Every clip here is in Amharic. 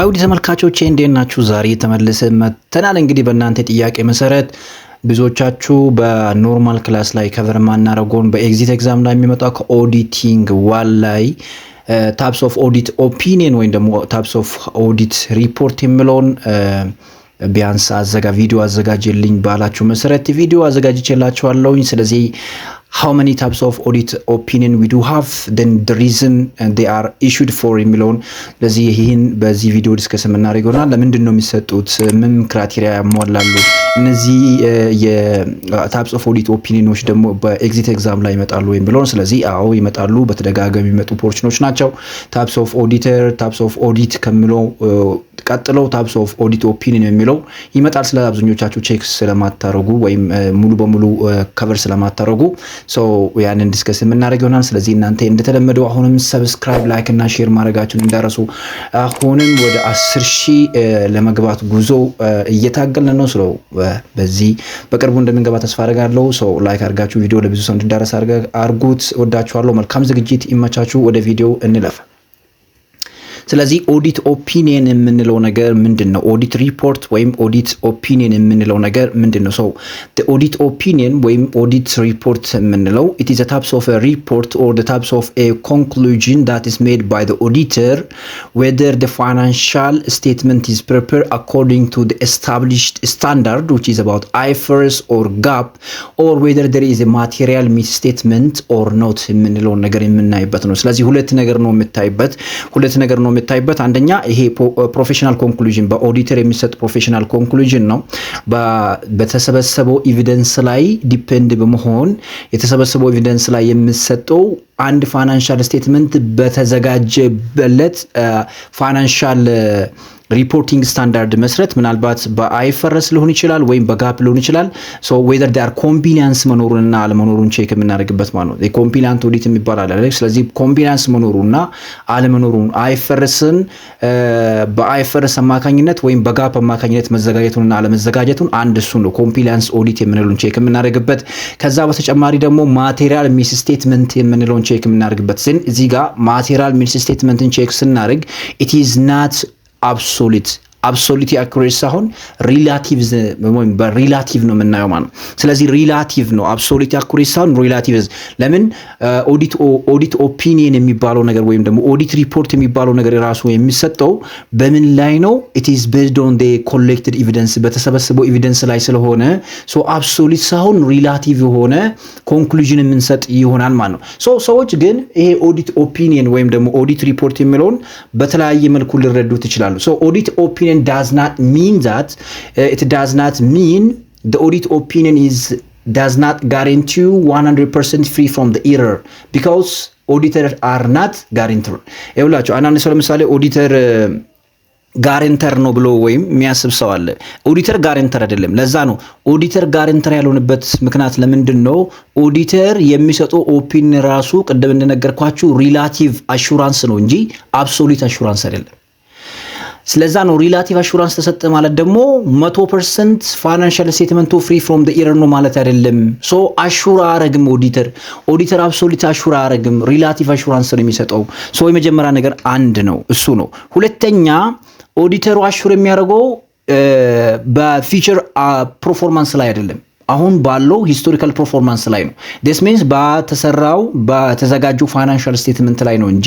አውዲ ተመልካቾቼ እንዴት ናችሁ? ዛሬ ተመልሰን መተናል። እንግዲህ በእናንተ ጥያቄ መሰረት ብዙዎቻችሁ በኖርማል ክላስ ላይ ከቨር ማናረጎን በኤግዚት ኤግዛም ላይ የሚመጣው ከኦዲቲንግ ዋል ላይ ታይፕስ ኦፍ ኦዲት ኦፒኒየን ወይም ደግሞ ታይፕስ ኦፍ ኦዲት ሪፖርት የሚለውን ቢያንስ ቪዲዮ አዘጋጅልኝ ባላችሁ መሰረት ቪዲዮ አዘጋጅቼላችኋለሁ። ስለዚህ how many types of audit opinion we do have, then the reason they are issued for የሚለውን ለዚህ ይህን በዚህ ቪዲዮ ዲስከስ የምናደርገውና ለምንድን ነው የሚሰጡት፣ ምን ክራይቴሪያ ያሟላሉ፣ እነዚህ የታይፕስ ኦፍ ኦዲት ኦፒኒዮኖች ደግሞ በኤግዚት ኤግዛም ላይ ይመጣሉ የሚለውን። ስለዚህ አዎ ይመጣሉ፣ በተደጋጋሚ የሚመጡ ፖርሽኖች ናቸው። ታይፕስ ኦፍ ኦዲተር፣ ታይፕስ ኦፍ ኦዲት ከሚለው ቀጥለው ታይፕስ ኦፍ ኦዲት ኦፒኒየን የሚለው ይመጣል። ስለ አብዛኞቻችሁ ቼክ ስለማታረጉ ወይም ሙሉ በሙሉ ከቨር ስለማታረጉ ያንን ዲስከስ የምናደርገው ይሆናል። ስለዚህ እናንተ እንደተለመደው አሁንም ሰብስክራይብ፣ ላይክ እና ሼር ማድረጋችሁን እንዳረሱ። አሁንም ወደ 10,000 ለመግባት ጉዞ እየታገልን ነው። በዚህ በቅርቡ እንደምንገባ ተስፋ አደርጋለሁ። ላይክ አድርጋችሁ ቪዲዮ ለብዙ ሰው እንዲዳረስ አድርጉት። ወዳችኋለሁ። መልካም ዝግጅት ይመቻችሁ። ወደ ቪዲዮ እንለፍ። ስለዚህ ኦዲት ኦፒኒየን የምንለው ነገር ምንድነው? ኦዲት ሪፖርት ወይም ኦዲት ኦፒኒየን የምንለው ነገር ምንድነው? the audit opinion ወይም ኦዲት ሪፖርት የምንለው it is a types of a report or the types of a conclusion that is made by the auditor whether the financial statement is prepared according to the established standard which is about IFRS or GAAP or whether there is a material misstatement or not የምንለው ነገር የምናይበት ነው። ስለዚህ ሁለት ነገር ነው የምታይበት አንደኛ ይሄ ፕሮፌሽናል ኮንክሉዥን በኦዲተር የሚሰጥ ፕሮፌሽናል ኮንክሉዥን ነው። በተሰበሰበው ኤቪደንስ ላይ ዲፔንድ በመሆን የተሰበሰበው ኤቪደንስ ላይ የሚሰጠው አንድ ፋይናንሻል ስቴትመንት በተዘጋጀበት ፋይናንሻል ሪፖርቲንግ ስታንዳርድ መስረት ምናልባት በአይፈረስ ሊሆን ይችላል ወይም በጋፕ ሊሆን ይችላል። whether there are ኮምቢናንስ መኖሩንና አለመኖሩን ቼክ የምናደርግበት ማለት ነው። የኮምቢናንት ኦዲት የሚባል አለ። ስለዚህ ኮምቢናንስ መኖሩና አለመኖሩን አይፈረስን በአይፈረስ አማካኝነት ወይም በጋፕ አማካኝነት መዘጋጀቱንና አለመዘጋጀቱን አንድ እሱ ነው ኮምቢናንስ ኦዲት የምንለውን ቼክ የምናደርግበት። ከዛ በተጨማሪ ደግሞ ማቴሪያል ሚስ ስቴትመንት የምንለውን ቼክ የምናደርግበት ሲን እዚህ ጋር ማቴሪያል ሚስ ስቴትመንትን ቼክ ስናደርግ it is not absolute accuracy ሳይሆን ሪላቲቭ ወይም በሪላቲቭ ነው የምናየው ማለት ነው። ስለዚህ ሪላቲቭ ነው absolute accuracy ሳይሆን ሪላቲቭ። ለምን ኦዲት ኦፒኒየን የሚባለው ነገር ወይም ደግሞ ኦዲት ሪፖርት የሚባለው ነገር ራሱ የሚሰጠው በምን ላይ ነው? it is based on the collected evidence በተሰበሰበው ኤቪደንስ ላይ ስለሆነ absolute ሳይሆን ሪላቲቭ የሆነ ኮንክሉዥን የምንሰጥ ይሆናል ማለት ነው። ሰዎች ግን ይሄ ኦዲት ኦፒኒየን ወይም ደግሞ ኦዲት ሪፖርት የሚለውን በተለያየ መልኩ ሊረዱት ይችላሉ። ኦዲት ኦፒኒየን does not mean that it does not mean the audit opinion does not guarantee 100% free from the error because auditors are not guarantor. ይኸውላችሁ አንዳንድ ሰው ለምሳሌ ኦዲተር ጋረንተር ነው ብሎ ወይም የሚያስብ ሰው አለ። ኦዲተር ጋረንተር አይደለም። ለዛ ነው ኦዲተር ጋረንተር ያልሆነበት ምክንያት ለምንድን ነው? ኦዲተር የሚሰጠው ኦፒኒየን ራሱ ቅድም እንደነገርኳችሁ ሪላቲቭ አሹራንስ ነው እንጂ አብሶሉት አሹራንስ አይደለም። ስለዛ ነው ሪላቲቭ አሹራንስ ተሰጠ ማለት ደግሞ 100% ፋይናንሻል ስቴትመንቱ ፍሪ ፍሮም ዘ ኤረር ነው ማለት አይደለም። አሹራ አረግም ኦዲተር አብሶሉት አሹራ አረግም ሪላቲቭ አሹራንስ ነው የሚሰጠው። የመጀመሪያ ነገር አንድ ነው እሱ ነው። ሁለተኛ ኦዲተሩ አሹር የሚያደርገው በፊቸር ፐርፎርማንስ ላይ አይደለም፣ አሁን ባለው ሂስቶሪካል ፐርፎርማንስ ላይ ነው። this means በተዘጋጀው ፋይናንሻል ስቴትመንት ላይ ነው እንጂ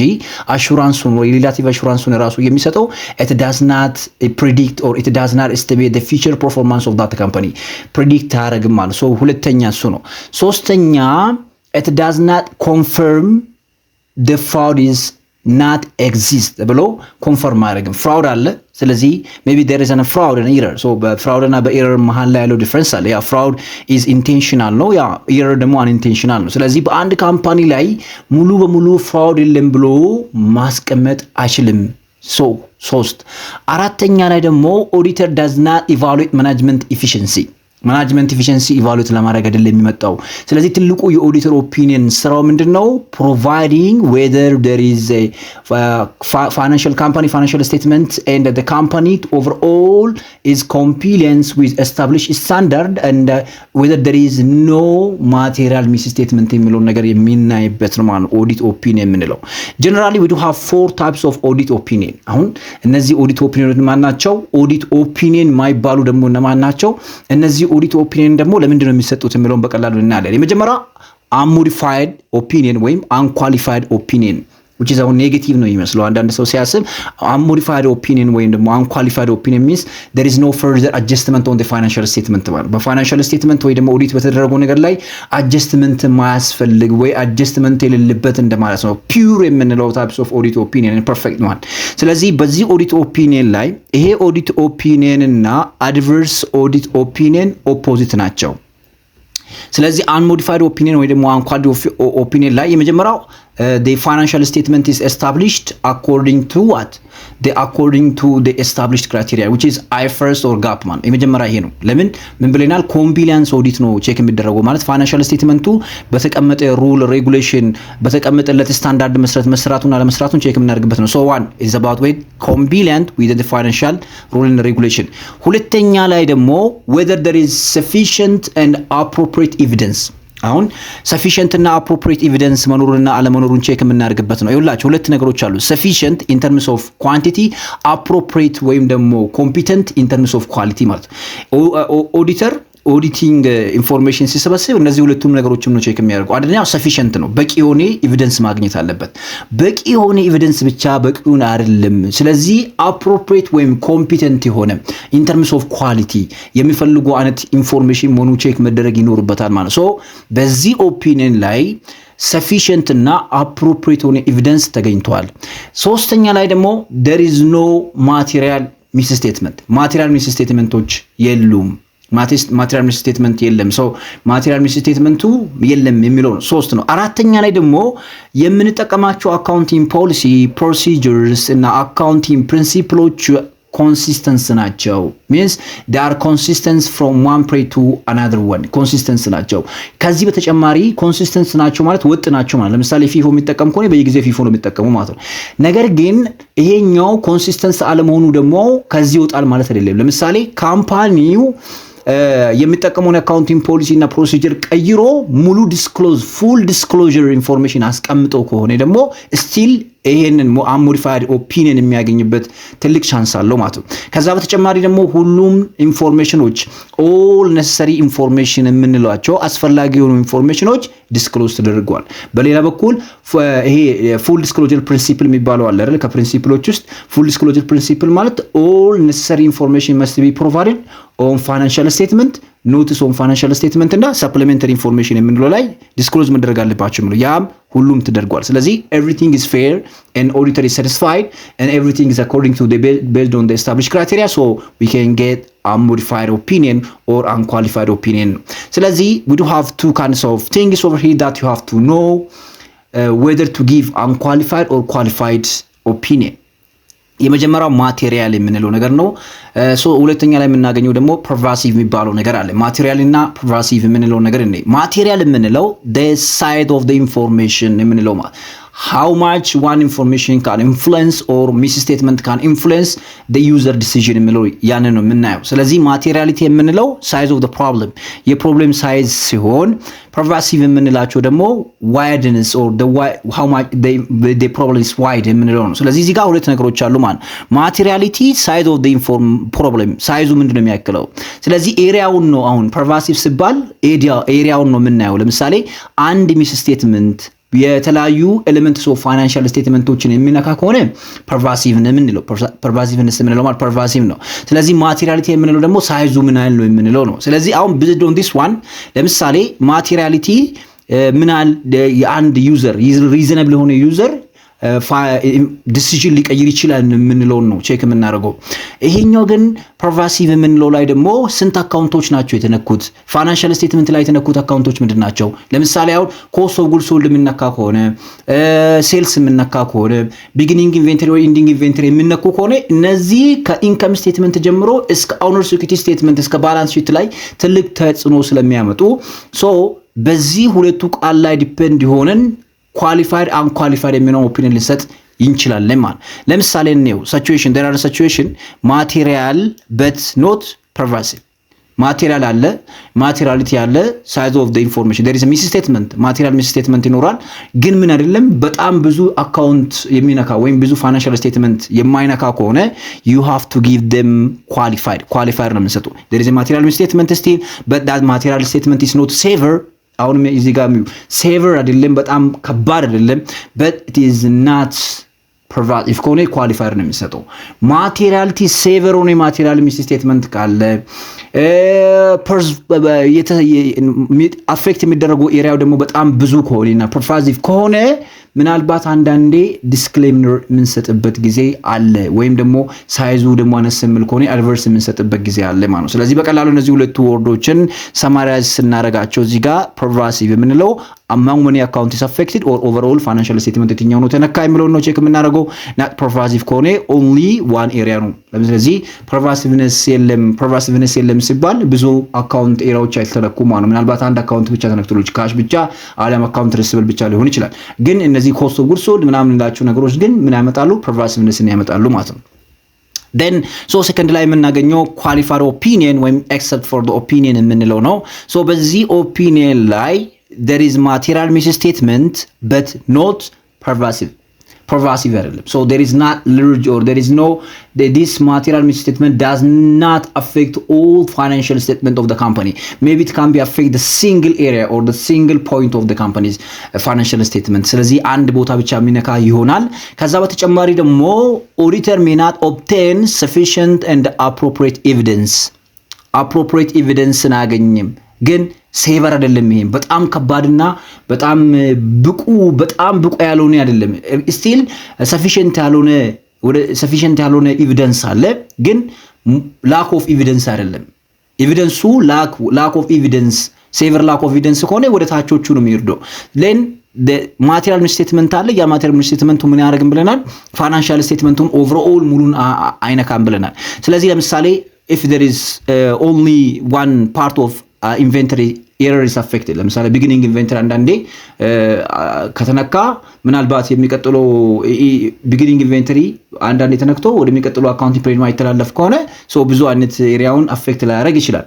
አሹራንሱን ወይ ሪላቲቭ አሹራንሱን ራሱ የሚሰጠው it does not predict or it does not estimate the future performance of that company predict አያደርግም ማለት ነው። ሁለተኛ እሱ ነው። ሶስተኛ it does not confirm the fraud is not exist ብሎ ኮንፈርም አያደርግም። ፍራውድ አለ። ስለዚህ maybe there is a fraud and error. በፍራውድ እና በኤረር መሃል ላይ ያለው ዲፈረንስ አለ። ያ ፍራውድ is intentional ነው፣ ያ ኤረር ደግሞ unintentional ነው። ስለዚህ በአንድ ካምፓኒ ላይ ሙሉ በሙሉ ፍራውድ የለም ብሎ ማስቀመጥ አይችልም። ሶስት አራተኛ ላይ ደግሞ auditor does not evaluate management efficiency ማናጅመንት ኤፊሺየንሲ ኢቫሉዌት ለማድረግ አይደለም የሚመጣው። ስለዚህ ትልቁ የኦዲተር ኦፒኒየን ስራው ምንድነው? ፕሮቫይዲንግ ዌዘር ዜር ኢዝ ፋይናንሻል ካምፓኒ ፋይናንሻል ስቴትመንት ኤንድ ዘ ካምፓኒ ኦቨርኦል ኢዝ ኮምፕሊየንስ ዊዝ ኤስታብሊሽድ ስታንዳርድ ኤንድ ዌዘር ዜር ኢዝ ኖ ማቴሪያል ሚስ ስቴትመንት የሚለው ነገር የሚናይበት ነው ማለት ኦዲት ኦፒኒየን የምንለው። ጀነራሊ ዊ ዱ ሃቭ 4 ታይፕስ ኦፍ ኦዲት ኦፒኒየን። አሁን እነዚህ ኦዲት ኦፒኒየን ማን ናቸው? ኦዲት ኦፒኒየን ማይባሉ ደግሞ እነማን ናቸው? እነዚህ ኦዲት ኦፒኒየን ደግሞ ለምንድን ነው የሚሰጡት የሚለውን በቀላሉ እናያለን። የመጀመሪያው unmodified opinion ወይም unqualified opinion which is a negative ነው ይመስለው አንዳንድ ሰው ሲያስብ unmodified opinion ወይም ደግሞ unqualified opinion means there is no further adjustment on the financial statement ማለት በፋይናንሻል ስቴትመንት ወይ ደግሞ ኦዲት በተደረገው ነገር ላይ adjustment ማያስፈልግ ወይ adjustment የሌለበት እንደማለት ነው። pure የምንለው types of audit opinion perfect one። ስለዚህ በዚህ ኦዲት ኦፒኒየን ላይ ይሄ ኦዲት ኦፒኒየን እና adverse audit opinion opposite ናቸው። ስለዚህ unmodified opinion ወይ ደግሞ unqualified opinion ላይ የመጀመሪያው the financial statement is established according to what? according to the established criteria which is IFRS or GAAP man የመጀመሪያ ይሄ ነው። ለምን ምን ብለናል? ኮምፕሊያንስ ኦዲት ነው ቼክ የሚደረገው ማለት ፋይናንሻል ስቴትመንቱ በተቀመጠ ሩል ሬጉሌሽን በተቀመጠለት ስታንዳርድ መሰረት መስራቱና ለመስራቱን ቼክ የምናደርግበት ነው። so one is about with compliant with the financial rule and regulation። ሁለተኛ ላይ ደግሞ whether there is sufficient and appropriate evidence አሁን sufficient እና appropriate evidence መኖሩንና አለመኖሩን ቼክ የምናደርግበት ነው። ይኸውላችሁ ሁለት ነገሮች አሉ። sufficient in terms of quantity appropriate ወይም ደግሞ competent in terms of quality ማለት ኦዲተር ኦዲቲንግ ኢንፎርሜሽን ሲሰበስብ እነዚህ ሁለቱም ነገሮችም ነው ቼክ የሚያደርገው። አንደኛው ሰፊሽንት ነው፣ በቂ የሆነ ኤቪደንስ ማግኘት አለበት። በቂ የሆነ ኤቪደንስ ብቻ በቂውን አይደለም። ስለዚህ አፕሮፕሪየት ወይም ኮምፒተንት የሆነ ኢን ተርምስ ኦፍ ኳሊቲ የሚፈልጉ አይነት ኢንፎርሜሽን መሆኑ ቼክ መደረግ ይኖርበታል ማለት ነው። በዚህ ኦፒኒየን ላይ sufficient እና appropriate ሆነ ኤቪደንስ ተገኝቷል። ሶስተኛ ላይ ደግሞ there is no material misstatement material misstatementዎች የሉም። ማቴሪያል ሚስ ስቴትመንት የለም። ሶ ማቴሪያል ሚስ ስቴትመንቱ የለም የሚለው ነው። ሶስት ነው። አራተኛ ላይ ደግሞ የምንጠቀማቸው አካውንቲንግ ፖሊሲ ፕሮሲጀርስ እና አካውንቲንግ ፕሪንሲፕሎች ኮንሲስተንስ ናቸው። means they are consistent from one period to another one ኮንሲስተንስ ናቸው። ከዚህ በተጨማሪ ኮንሲስተንስ ናቸው ማለት ወጥ ናቸው ማለት ለምሳሌ ፊፎ የሚጠቀም ከሆነ በየጊዜው ፊፎ ነው የሚጠቀመው ማለት ነው። ነገር ግን ይሄኛው ኮንሲስተንስ አለመሆኑ ደግሞ ከዚህ ይወጣል ማለት አይደለም። ለምሳሌ ካምፓኒው የሚጠቀመውን አካውንቲንግ ፖሊሲ እና ፕሮሲጀር ቀይሮ ሙሉ ፉል ዲስክሎዥር ኢንፎርሜሽን አስቀምጦ ከሆነ ደግሞ ስቲል ይሄንን unmodified opinion የሚያገኝበት ትልቅ ቻንስ አለው ማለት ነው። ከዛ በተጨማሪ ደግሞ ሁሉም ኢንፎርሜሽኖች all necessary information የምንላቸው አስፈላጊ የሆኑ ኢንፎርሜሽኖች ዲስክሎዝ ተደርጓል። በሌላ በኩል ይሄ full disclosure principle የሚባለው አለ አይደል? ከፕሪንሲፕሎች ውስጥ full disclosure principle ማለት all necessary information must be provided on financial statement notice on financial statement እና supplementary information የምንለው ላይ ዲስክሎዝ መደረግ አለባቸው ነው። ያም ሁሉም ተደርጓል። ስለዚህ everything is fair and auditor is satisfied and everything is according to the based on the established criteria so we can get unmodified opinion or unqualified opinion. ስለዚህ we do have two kinds of things over here that you have to know whether to give unqualified or qualified opinion. የመጀመሪያው ማቴሪያል የምንለው ነገር ነው። ሁለተኛ ላይ የምናገኘው ደግሞ ፐርቫሲቭ የሚባለው ነገር አለ። ማቴሪያል እና ፐርቫሲቭ የምንለው ነገር ነው። ማቴሪያል የምንለው the side of the information የምንለው how much one information can influence or misstatement can influence the user decision የምንለው ያንን ነው የምናየው። ስለዚህ ማቴሪያሊቲ የምንለው size of the problem የፕሮብሌም ሳይዝ ሲሆን pervasive የምንላቸው ደግሞ wideness or how much the problem is wide የምንለው ነው። ስለዚህ እዚህ ጋር ሁለት ነገሮች አሉ ማለት ማቴሪያሊቲ size of the problem ሳይዙ ምንድነው የሚያክለው። ስለዚህ ኤሪያውን ነው አሁን pervasive ሲባል ኤሪያውን ነው የምናየው። ለምሳሌ አንድ ሚስ ስቴትመንት የተለያዩ ኤሌመንትስ ኦፍ ፋይናንሻል ስቴትመንቶችን የሚነካ ከሆነ ፐርቫሲቭ ነው የምንለው። ፐርቫሲቭነስ የምንለው ማለት ፐርቫሲቭ ነው። ስለዚህ ማቴሪያሊቲ የምንለው ደግሞ ሳይዙ ምን ያህል ነው የምንለው ነው። ስለዚህ አሁን based on this one ለምሳሌ ማቴሪያሊቲ ምን ያህል የአንድ ዩዘር ሪዝነብል የሆነ ዩዘር ዲሲዥን ሊቀይር ይችላል የምንለው ነው ቼክ የምናደርገው። ይሄኛው ግን ፐርቫሲቭ የምንለው ላይ ደግሞ ስንት አካውንቶች ናቸው የተነኩት? ፋይናንሻል ስቴትመንት ላይ የተነኩት አካውንቶች ምንድን ናቸው? ለምሳሌ አሁን ኮስት ኦፍ ጉድስ ሶልድ የምነካ ከሆነ፣ ሴልስ የምነካ ከሆነ፣ ቢጊኒንግ ኢንቬንተሪ ወይ ኢንዲንግ ኢንቬንተሪ የምነኩ ከሆነ እነዚህ ከኢንከም ስቴትመንት ጀምሮ እስከ ኦነርስ ኢኩዊቲ ስቴትመንት እስከ ባላንስ ሺት ላይ ትልቅ ተጽዕኖ ስለሚያመጡ በዚህ ሁለቱ ቃል ላይ ዲፔንድ የሆነን ኳሊፋይድ አንኳሊፋይድ የሚሆነው ኦፒኒየን ሊሰጥ እንችላለን ማለት። ለምሳሌ ነው ሲቹዌሽን there are situation ማቴሪያል but not pervasive ማቴሪያል አለ ማቴሪያሊቲ አለ ሳይዝ ኦፍ ዘ ኢንፎርሜሽን there is a misstatement ማቴሪያል misstatement ይኖራል ግን ምን አይደለም በጣም ብዙ አካውንት የሚነካ ወይም ብዙ ፋይናንሻል ስቴትመንት የማይነካ ከሆነ you have to give them qualified ነው የምንሰጠው there is a material misstatement still but that material statement is not severe አሁን እዚህ ጋር ሴቨር አይደለም በጣም ከባድ አይደለም but it is not pervasive ከሆነ ኳሊፋየር ነው የሚሰጠው። ማቴሪያሊቲ ሴቨር ሆነ ማቴሪያል ሚስስቴትመንት ካለ አፌክት የሚደረገው ኤሪያው ደግሞ በጣም ብዙ ከሆነና pervasive ከሆነ ምናልባት አንዳንዴ ዲስክሌመር የምንሰጥበት ጊዜ አለ ወይም ደግሞ ሳይዙ ደግሞ አነስምል ከሆነ አድቨርስ የምንሰጥበት ጊዜ አለ ማለት ነው። ስለዚህ በቀላሉ እነዚህ ሁለቱ ወርዶችን ሰማራይዝ ስናረጋቸው እዚህ ጋር pervasive የምንለው among many account is affected or overall financial statement የትኛው ነው ተነካ የሚለው ነው ቼክ የምናደርገው። not pervasive ከሆነ only one area ነው። ስለዚህ pervasiveness የለም ሲባል ብዙ አካውንት ኤሪያዎች አይተነኩም ማለት ነው። ምናልባት አንድ አካውንት ብቻ ተነክቶሎች ካሽ ብቻ አለም አካውንት ሪሲቨብል ብቻ ሊሆን ይችላል። ግን እነዚህ ኮስት ኦፍ ጉድስ ሶልድ ምናምን እንዳቸው ነገሮች ግን ምን ያመጣሉ? pervasiveness ያመጣሉ ማለት ነው። then second ላይ የምናገኘው qualified opinion ወይም except for the opinion የምንለው ነው። በዚህ opinion ላይ there is material misstatement but not pervasive አይደለም. there is not large or there is no this material misstatement does not affect all financial statement of the company. Maybe it can be affect the single area or the single point of the company's financial statement. ስለዚህ አንድ ቦታ ብቻ የሚነካ ይሆናል። ከዛ በተጨማሪ ደግሞ auditor may not obtain sufficient and appropriate evidence አያገኝም ግን ሴቨር አይደለም። ይሄ በጣም ከባድና በጣም ብቁ ያልሆነ አይደለም። ስቲል ሰፊሽንት ያልሆነ ኤቪደንስ አለ ግን ላክ ኦፍ ኤቪደንስ አይደለም። ኤቪደንሱ ላክ ኦፍ ኤቪደንስ ሴቨር ላክ ኦፍ ኤቪደንስ ከሆነ ወደ ታቾቹ ነው የሚወርደው። ሌን ማቴሪያል ስቴትመንት አለ። ያ ማቴሪያል ስቴትመንቱ ምን ያደርግም ብለናል? ፋይናንሻል ስቴትመንቱን ኦቨርኦል ሙሉን አይነካም ብለናል። ስለዚህ ለምሳሌ if there is only one part of inventory error is affected ለምሳሌ ቢጊኒንግ ኢንቨንተሪ አንዳንዴ ከተነካ ምናልባት የሚቀጥለው ቢጊኒንግ ኢንቨንተሪ አንዳንዴ ተነክቶ ወደሚቀጥለው አካውንቲንግ ፕሬድ ማይተላለፍ ከሆነ ብዙ አይነት ኤሪያውን አፌክት ላያደርግ ይችላል።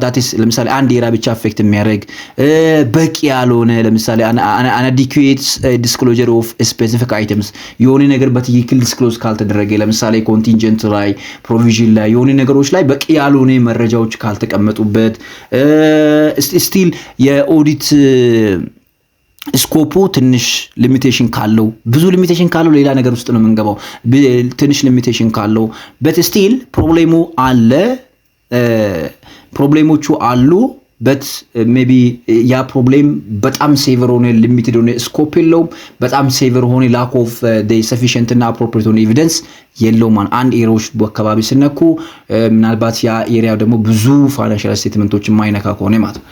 that is ለምሳሌ አንድ ኤሪያ ብቻ አፌክት የሚያደርግ በቂ ያልሆነ ለምሳሌ inadequate disclosure of specific items የሆነ ነገር በትክክል ዲስክሎዝ ካልተደረገ ለምሳሌ ኮንቲንጀንት ላይ ፕሮቪዥን ላይ የሆነ ነገሮች ላይ በቂ ያልሆነ መረጃዎች ካልተቀመጡበት ስቲል የኦዲት ስኮፑ ትንሽ ሊሚቴሽን ካለው ብዙ ሊሚቴሽን ካለው ሌላ ነገር ውስጥ ነው የምንገባው። ትንሽ ሊሚቴሽን ካለው በት ስቲል ፕሮብሌሞቹ አሉ በት ሜቢ ያ ፕሮብሌም በጣም ሴቨር ሆነ ሊሚትድ ሆነ ስኮፕ የለውም። በጣም ሴቨር ሆነ ላክ ኦፍ ዘ ሰፊሽንት እና አፕሮፕሪየት ሆነ ኤቪደንስ የለውም። አንድ ኤሪያዎች በአካባቢ ሲነኩ ምናልባት ያ ኤሪያ ደግሞ ብዙ ፋይናንሻል ስቴትመንቶች የማይነካ ከሆነ ማለት ነው።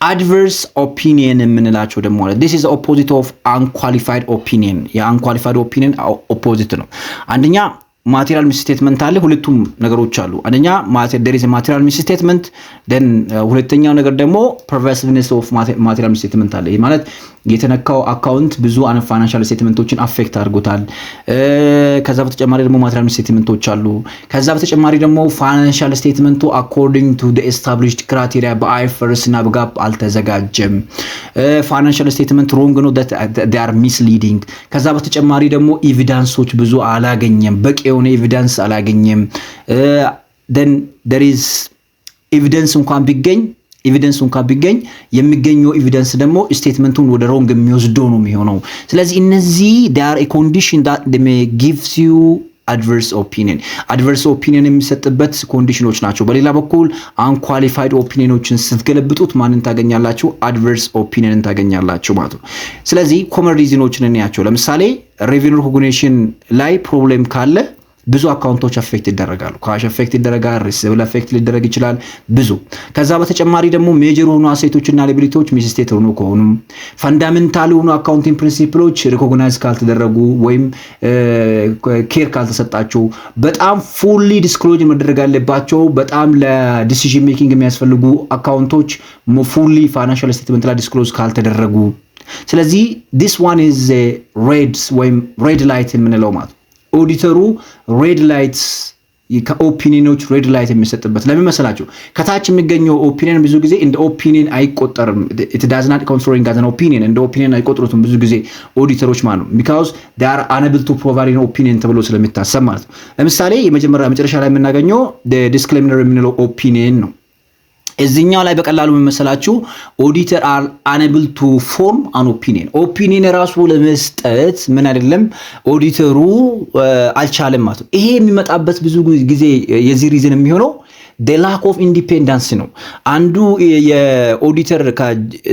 አድቨርስ ኦፒኒየን የምንላቸው ደግሞ አለ። this is the opposite of unqualified opinion የunqualified opinion ኦፖዚት ነው። አንደኛ ማቴሪያል ሚስስቴትመንት አለ። ሁለቱም ነገሮች አሉ። አንደኛ there is a material misstatement then ሁለተኛው ነገር ደግሞ pervasiveness of material misstatement አለ። ይሄ ማለት የተነካው አካውንት ብዙ ፋይናንሻል ስቴትመንቶችን አፌክት አድርጎታል። ከዛ በተጨማሪ ደግሞ ማቴሪያል ስቴትመንቶች አሉ። ከዛ በተጨማሪ ደግሞ ፋይናንሻል ስቴትመንቱ according to the established criteria በአይፈርስ እና በጋፕ አልተዘጋጀም። ፋይናንሻል ስቴትመንት wrong ነው that they are misleading። ከዛ በተጨማሪ ደግሞ ኤቪደንሶች ብዙ አላገኘም በቂ የሆነ ኤቪደንስ አላገኘም። then there is ኤቪደንስ እንኳን ቢገኝ የሚገኘው ኤቪደንስ ደግሞ ስቴትመንቱን ወደ ሮንግ የሚወስደው ነው የሚሆነው። ስለዚህ እነዚህ they are a condition that they may gives you አድቨርስ ኦፒኒየን የሚሰጥበት ኮንዲሽኖች ናቸው። በሌላ በኩል አንኳሊፋይድ ኦፒኒየኖችን ስትገለብጡት ማንን ታገኛላችሁ? አድቨርስ ኦፒኒየንን ታገኛላችሁ ማለት ነው። ስለዚህ ኮመን ሪዝኖችን እንያቸው። ለምሳሌ ሬቨኒው ሪኮግኒሽን ላይ ፕሮብሌም ካለ ብዙ አካውንቶች አፌክት ይደረጋሉ። ካሽ አፌክት ይደረጋል፣ ሪሲቨብል አፌክት ሊደረግ ይችላል ብዙ። ከዛ በተጨማሪ ደግሞ ሜጀር ሆኑ አሴቶችና ላያቢሊቲዎች ሚስስቴት ሆኑ ከሆኑ ፈንዳሜንታል ሆኑ አካውንቲንግ ፕሪንሲፕሎች ሪኮግናይዝ ካልተደረጉ ወይም ኬር ካልተሰጣቸው በጣም ፉሊ ዲስክሎዝ መደረግ ያለባቸው በጣም ለዲሲዥን ሜኪንግ የሚያስፈልጉ አካውንቶች ፉሊ ፋይናንሻል ስቴትመንት ላይ ዲስክሎዝ ካልተደረጉ፣ ስለዚህ this one is a ሬድ ላይት የምንለው ማለት ኦዲተሩ ሬድ ላይትስ ከኦፒኒየኖች ሬድ ላይት የሚሰጥበት ለምን መሰላችሁ? ከታች የሚገኘው ኦፒኒየን ብዙ ጊዜ እንደ ኦፒኒየን አይቆጠርም። it does not considering as an opinion እንደ ኦፒኒየን አይቆጥሩትም ብዙ ጊዜ ኦዲተሮች ማለት ነው። because they are unable to provide an opinion ተብሎ ስለሚታሰብ ማለት ነው። ለምሳሌ መጨረሻ ላይ የምናገኘው ዲስክሌመር የምንለው ኦፒኒየን ነው። እዚህኛው ላይ በቀላሉ መመሰላችሁ ኦዲተር አር አንብል ቱ ፎርም አን ኦፒኒየን ራሱ ለመስጠት ምን አይደለም ኦዲተሩ አልቻለም ማለት ነው። ይሄ የሚመጣበት ብዙ ጊዜ የዚህ ሪዝን የሚሆነው the lack of independence ነው። አንዱ የኦዲተር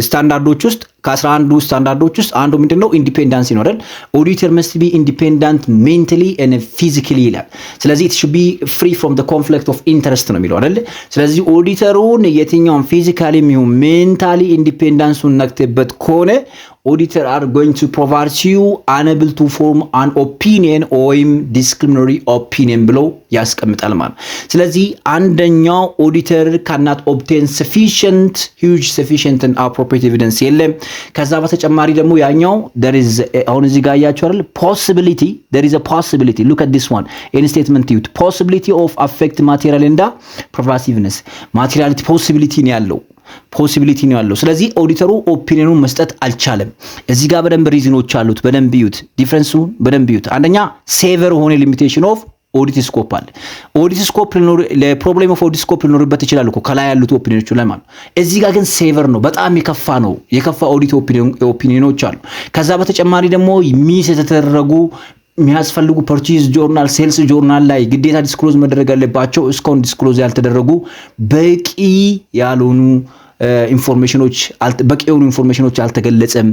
ስታንዳርዶች ውስጥ ከ11 ስታንዳርዶች ውስጥ አንዱ ምንድነው? ኢንዲፔንደንስ ነው አይደል? ኦዲተር must be independent mentally and physically ይላል። ስለዚህ it should be free from the conflict of interest ነው የሚለው አይደል? ስለዚህ ኦዲተሩን የትኛውን ፊዚካሊ የሚሆን ሜንታሊ ኢንዲፔንደንሱን ነክተበት ከሆነ auditor are going to provide you unable to form an opinion ወይም disciplinary opinion ብለው ያስቀምጣል ማለት። ስለዚህ አንደኛው auditor cannot obtain sufficient and appropriate evidence የለም። ከዛ በተጨማሪ ደግሞ ያኛው there is አሁን እዚህ ጋር ያያችሁ አይደል there is a possibility look at this one in statement youth possibility of affect material and pervasiveness materiality possibility ነው ያለው ስለዚህ ኦዲተሩ ኦፒኒየኑን መስጠት አልቻለም። እዚህ ጋር በደንብ ሪዝኖች አሉት። በደንብ ይዩት፣ ዲፈረንሱን በደንብ ይዩት። አንደኛ ሴቨር ሆነ ሊሚቴሽን ኦፍ ኦዲት ስኮፕ አለ። ኦዲት ስኮፕ ለፕሮብሌም ኦፍ ኦዲት ስኮፕ ሊኖርበት ይችላል እኮ ከላይ ያሉት ኦፒኒዮኖች ላይ ማለት። እዚህ ጋር ግን ሴቨር ነው፣ በጣም የከፋ ኦዲት ኦፒኒዮኖች አሉ። ከዛ በተጨማሪ ደግሞ ሚስ የተደረጉ የሚያስፈልጉ ፐርቼዝ ጆርናል ሴልስ ጆርናል ላይ ግዴታ ዲስክሎዝ መደረግ ያለባቸው እስካሁን ዲስክሎዝ ያልተደረጉ በቂ ያልሆኑ ኢንፎርሜሽኖች በቂ የሆኑ ኢንፎርሜሽኖች አልተገለጸም።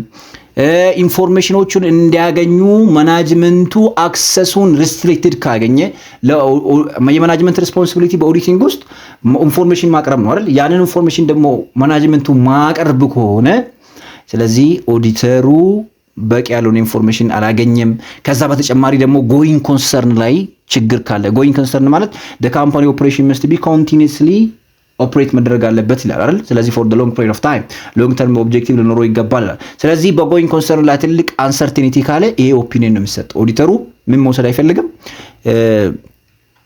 ኢንፎርሜሽኖቹን እንዲያገኙ ማናጅመንቱ አክሰሱን ሪስትሪክትድ ካገኘ የማናጅመንት ሪስፖንሲቢሊቲ በኦዲቲንግ ውስጥ ኢንፎርሜሽን ማቅረብ ነው አይደል? ያንን ኢንፎርሜሽን ደግሞ ማናጅመንቱ ማቅረብ ከሆነ ስለዚህ ኦዲተሩ በቂ ያለውን ኢንፎርሜሽን አላገኘም። ከዛ በተጨማሪ ደግሞ ጎይንግ ኮንሰርን ላይ ችግር ካለ ጎይንግ ኮንሰርን ማለት the company operation must be continuously ኦፕሬት መደረግ አለበት ይላል አይደል? ስለዚህ for the long period of time long term objective ሊኖረው ይገባል ይላል። ስለዚህ በጎይንግ ኮንሰርን ላይ ትልቅ አንሰርቲኒቲ ካለ ይሄ ኦፒኒየን ነው የሚሰጠው። ኦዲተሩ ምን መውሰድ አይፈልግም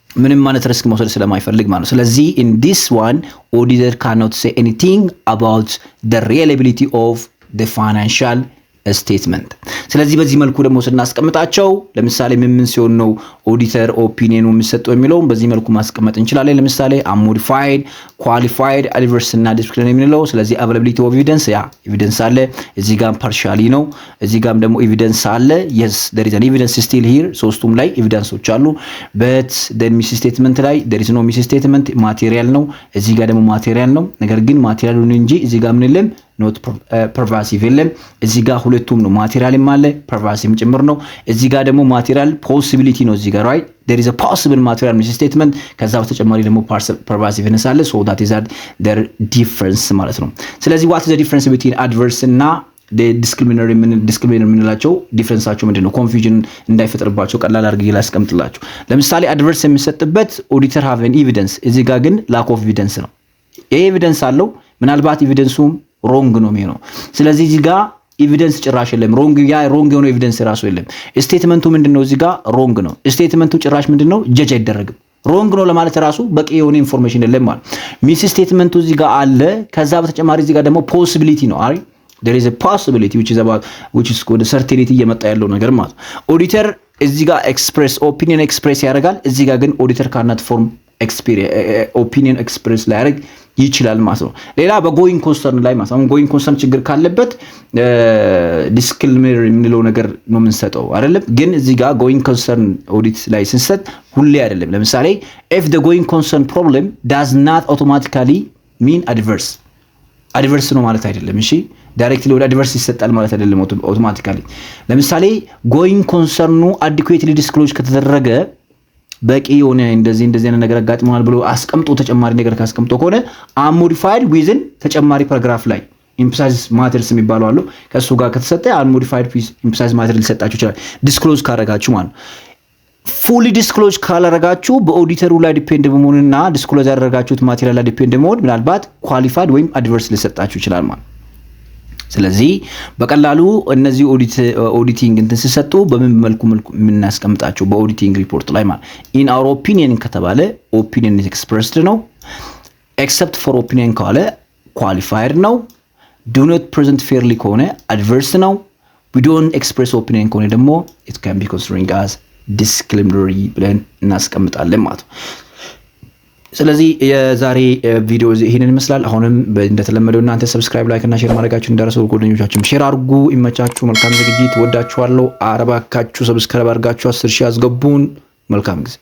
ምንም ማለት ሪስክ መውሰድ ስለማይፈልግ ማለት ነው። ስለዚህ in this one auditor cannot say anything about the reliability of the financial ስቴትመንት። ስለዚህ በዚህ መልኩ ደግሞ ስናስቀምጣቸው ለምሳሌ ምን ሲሆን ነው ኦዲተር ኦፒኒየኑ የሚሰጠው የሚለውን በዚህ መልኩ ማስቀመጥ እንችላለን። ለምሳሌ አሞዲፋይድ ኳሊፋይድ አድቨርስ እና ዲስክሪሚኔት የምንለው ስለዚህ አቬላቢሊቲ ኦፍ ኤቪደንስ ኤቪደንስ አለ እዚህ ጋር ፓርሻሊ ነው እዚህ ጋርም ደግሞ ኤቪደንስ አለ yes there is an evidence still here ሶስቱም ላይ ኤቪደንሶች አሉ but then ሚስ ስቴትመንት ላይ there is no ሚስ ስቴትመንት ማቴሪያል ነው እዚህ ጋር ደግሞ ማቴሪያል ነው ነገር ግን ማቴሪያሉን እንጂ እዚህ ጋር ምን የለም ኖት ፐርቫሲቭ የለም እዚህ ጋር ሁለቱም ነው ማቴሪያልም አለ ፐርቫሲቭም ጭምር ነው እዚህ ጋር ደግሞ ማቴሪያል ፖሲቢሊቲ ነው እዚህ ጋር right there is a possible material misstatement ከዛ በተጨማሪ ደግሞ pervasiveness አለ so that is their difference ማለት ነው። ስለዚህ what is the difference between adverse እና discriminatory የምንላቸው ዲፍረንሳቸው ምንድነው? ኮንፊውዥን እንዳይፈጠርባቸው ቀላል አድርጌ ላስቀምጥላችሁ። ለምሳሌ አድቨርስ የሚሰጥበት ኦዲተር have an evidence እዚህ ጋር ግን lack of evidence ነው። ኤቪደንስ አለው ምናልባት ኤቪደንሱም ሮንግ ነው የሚሆነው። ስለዚህ እዚህ ጋር ኤቪደንስ ጭራሽ የለም ሮንግ የሆነ ኤቪደንስ ራሱ የለም። ስቴትመንቱ ምንድነው? እዚህ ጋር ሮንግ ነው። ስቴትመንቱ ጭራሽ ምንድነው? ጀጅ አይደረግም። ሮንግ ነው ለማለት ራሱ በቂ የሆነ ኢንፎርሜሽን የለም ማለት። ሚስ ስቴትመንቱ እዚህ ጋር አለ። ከዛ በተጨማሪ እዚህ ጋር ደግሞ ፖሲቢሊቲ ነው አይደል? there is a possibility which is called certainty እየመጣ ያለው ነገር ማለት። ኦዲተር እዚህ ጋር ኦፒኒየን ኤክስፕሬስ ያደርጋል። እዚህ ጋር ግን ኦዲተር cannot form ኦፒኒየን ኤክስፕሬስ ላይ ያደርግ ይችላል ማለት ነው። ሌላ በጎይንግ ኮንሰርን ላይ ማለት ነው ጎይንግ ኮንሰርን ችግር ካለበት ዲስክሌመር የምንለው ነገር ነው የምንሰጠው አይደለም። ግን እዚህ ጋር ጎይንግ ኮንሰርን ኦዲት ላይ ስንሰጥ ሁሌ አይደለም። ለምሳሌ if the going concern problem does not automatically mean adverse ነው ማለት አይደለም። እሺ ዳይሬክትሊ ወደ አድቨርስ ይሰጣል ማለት አይደለም አውቶማቲካሊ። ለምሳሌ ጎይንግ ኮንሰርኑ አዲኩዌትሊ ዲስክሎዝ ከተደረገ በቂ የሆነ እንደዚህ አይነት ነገር አጋጥሞናል ብሎ አስቀምጦ ተጨማሪ ነገር ካስቀምጦ ከሆነ unmodified within ተጨማሪ ፓራግራፍ ላይ ኢምፋሳይዝ ማተርስ የሚባለው አሉ ከሱ ጋር ከተሰጠ unmodified with emphasize matter ሊሰጣችሁ ይችላል ዲስክሎዝ ካረጋችሁ ማለት ነው። ፉሊ ዲስክሎዝ ካላረጋችሁ በኦዲተሩ ላይ ዲፔንድ በመሆንና ዲስክሎዝ ያደረጋችሁት ማቴሪያል ላይ ዲፔንድ በመሆን ምናልባት ኳሊፋይድ ወይም አድቨርስ ሊሰጣችሁ ይችላል ማለት። ስለዚህ በቀላሉ እነዚህ ኦዲቲንግ እንትን ሲሰጡ በምን መልኩ የምናስቀምጣቸው በኦዲቲንግ ሪፖርት ላይ ማለት ኢን አወር ኦፒኒየን ከተባለ ኦፒኒየን ኤክስፕረስድ ነው። ኤክሰፕት ፎር ኦፒኒየን ካለ ኳሊፋይድ ነው። ዱ ኖት ፕሬዘንት ፌርሊ ከሆነ አድቨርስ ነው። ዊ ዶንት ኤክስፕሬስ ኦፒኒየን ከሆነ ደግሞ ኢት ካን ቢ ኮንሲደሪንግ አስ ዲስክሌመሪ ብለን እናስቀምጣለን ማለት ነው። ስለዚህ የዛሬ ቪዲዮ ይሄንን ይመስላል። አሁንም እንደተለመደው እናንተ ሰብስክራይብ፣ ላይክ እና ሼር ማድረጋችሁን እንዳትረሱ። ጓደኞቻችሁም ሼር አድርጉ። ይመቻችሁ። መልካም ዝግጅት። ወዳችኋለሁ። አረባካችሁ ሰብስክራይብ አድርጋችሁ 10 ሺህ አስገቡን። መልካም ጊዜ